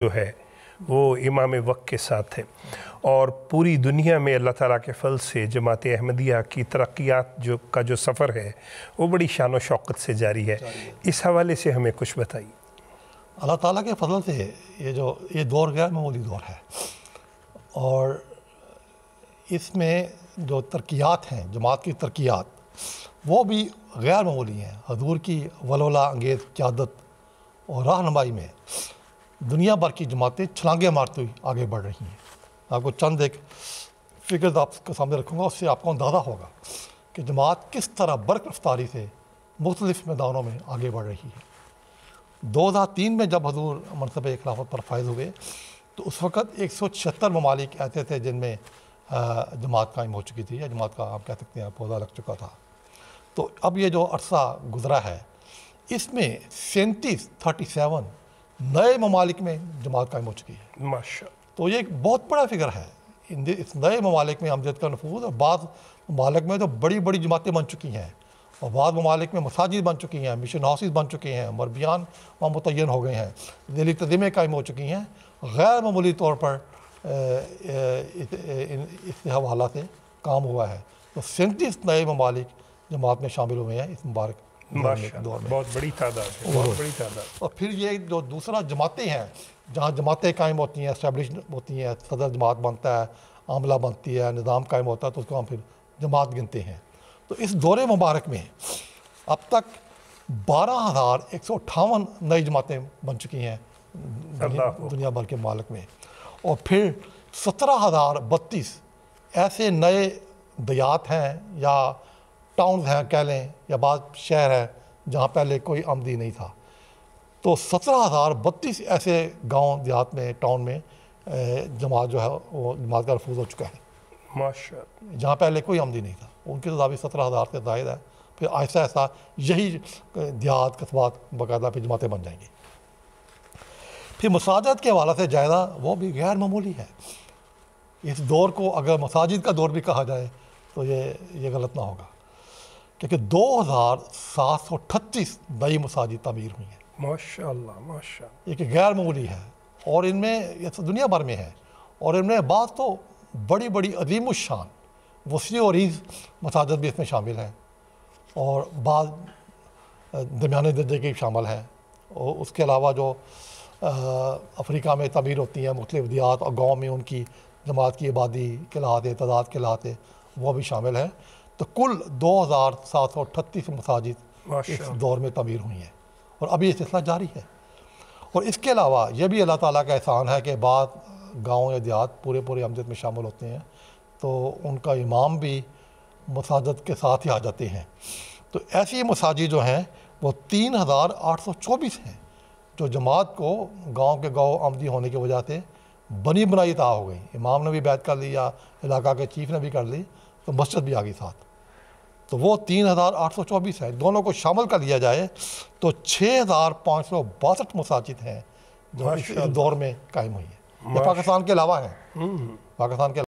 جو ہے وہ امام وقت کے ساتھ ہے اور پوری دنیا میں اللہ تعالیٰ کے فضل سے جماعت احمدیہ کی ترقیات کا جو سفر ہے وہ بڑی شان و شوقت سے جاری ہے۔ اس حوالے سے ہمیں کچھ بتائیے۔ اللہ تعالیٰ کے فضل سے یہ دور غیر معمولی دور ہے اور اس میں جو ترقیات ہیں، جماعت کی ترقیات، وہ بھی غیر معمولی ہیں۔ حضور کی ولولہ انگیز قیادت اور رہنمائی میں دنیا بھر کی جماعتیں چھلانگیں مارتی ہوئی آگے بڑھ رہی ہیں۔ آپ کو چند ایک فگرز آپ کے سامنے رکھوں گا، اس سے آپ کو اندازہ ہوگا کہ جماعت کس طرح برق رفتاری سے مختلف میدانوں میں آگے بڑھ رہی ہے۔ 2003 میں جب حضور منصب خلافت پر فائز ہوئے تو اس وقت 176 ممالک ایسے تھے جن میں جماعت قائم ہو چکی تھی، یا جماعت کا آپ کہہ سکتے ہیں پودا لگ چکا تھا۔ تو اب یہ جو عرصہ گزرا ہے اس میں 37 نئے ممالک میں جماعت قائم ہو چکی ہے۔ ماشاءاللہ۔ تو یہ ایک بہت بڑا فگر ہے۔ اس نئے ممالک میں احمدیت کا نفوذ، اور بعض ممالک میں تو بڑی بڑی جماعتیں بن چکی ہیں، اور بعض ممالک میں مساجد بن چکی ہیں، مشن ہاؤسز بن چکے ہیں، مربیان وہاں متعین ہو گئے ہیں، ذیلی تنظیمیں قائم ہو چکی ہیں۔ غیر معمولی طور پر اس حوالہ سے کام ہوا ہے۔ تو 37 نئے ممالک جماعت میں شامل ہوئے ہیں اس مبارک دور میں۔ بہت بڑی تعداد ہے، بہت بڑی تعداد۔ اور پھر یہ جو دوسرا جماعتیں ہیں، جہاں جماعتیں قائم ہوتی ہیں، اسٹیبلش ہوتی ہیں، صدر جماعت بنتا ہے، عاملہ بنتی ہے، نظام قائم ہوتا ہے، تو اس کو ہم پھر جماعت گنتے ہیں۔ تو اس دور مبارک میں اب تک 12,158 نئی جماعتیں بن چکی ہیں دنیا بھر کے ممالک میں، اور پھر 17,032 ایسے نئے دیہات ہیں یا ٹاؤنز ہیں کہہ لیں، یا بعض شہر ہیں جہاں پہلے کوئی آمدی نہیں تھا۔ تو 17,032 ایسے گاؤں دیہات میں، ٹاؤن میں جماعت جو ہے وہ جماعت کا نفوذ ہو چکا ہے، ماشاءاللہ، جہاں پہلے کوئی آمدی نہیں تھا۔ ان کی تعداد 17,000 سے زائد ہے۔ پھر آہستہ آہستہ یہی دیہات قصبات باقاعدہ پھر جماعتیں بن جائیں گی۔ پھر مساجد کے حوالے سے جائزہ وہ بھی غیر معمولی ہے۔ اس دور کو اگر مساجد کا دور بھی کہا جائے تو یہ غلط نہ ہوگا، کیونکہ 2,738 نئی مساجد تعمیر ہوئی ہیں۔ ماشاءاللہ، ماشاءاللہ۔ یہ کہ غیر معمولی ہے، اور ان میں یہ دنیا بھر میں ہے، اور ان میں بعض تو بڑی بڑی عظیم الشان وسیع و عریض مساجد بھی اس میں شامل ہیں، اور بعض درمیانے درجے کی شامل ہیں۔ اور اس کے علاوہ جو افریقہ میں تعمیر ہوتی ہیں مختلف دیہات اور گاؤں میں، ان کی جماعت کی آبادی کے لحاظ سے، تعداد کے لحاظ سے وہ بھی شامل ہیں۔ تو کل 2,738 مساجد اس دور میں تعمیر ہوئی ہیں، اور ابھی یہ سلسلہ جاری ہے۔ اور اس کے علاوہ یہ بھی اللہ تعالیٰ کا احسان ہے کہ بعض گاؤں یا دیہات پورے احمدیت میں شامل ہوتے ہیں، تو ان کا امام بھی مساجد کے ساتھ ہی آ جاتے ہیں۔ تو ایسی مساجد جو ہیں وہ 3,824 ہیں، جو جماعت کو گاؤں کے آمدی ہونے کی وجہ سے بنی بنائی عطا ہو گئی۔ امام نے بھی بیعت کر لی یا علاقہ کے چیف نے بھی کر لی، تو مسجد بھی آ گئی ساتھ۔ تو وہ 3,824 ہے۔ دونوں کو شامل کر لیا جائے تو 6,562 مساجد ہیں جو اس دور میں قائم ہوئی ہیں۔ یہ پاکستان کے علاوہ ہیں، پاکستان کے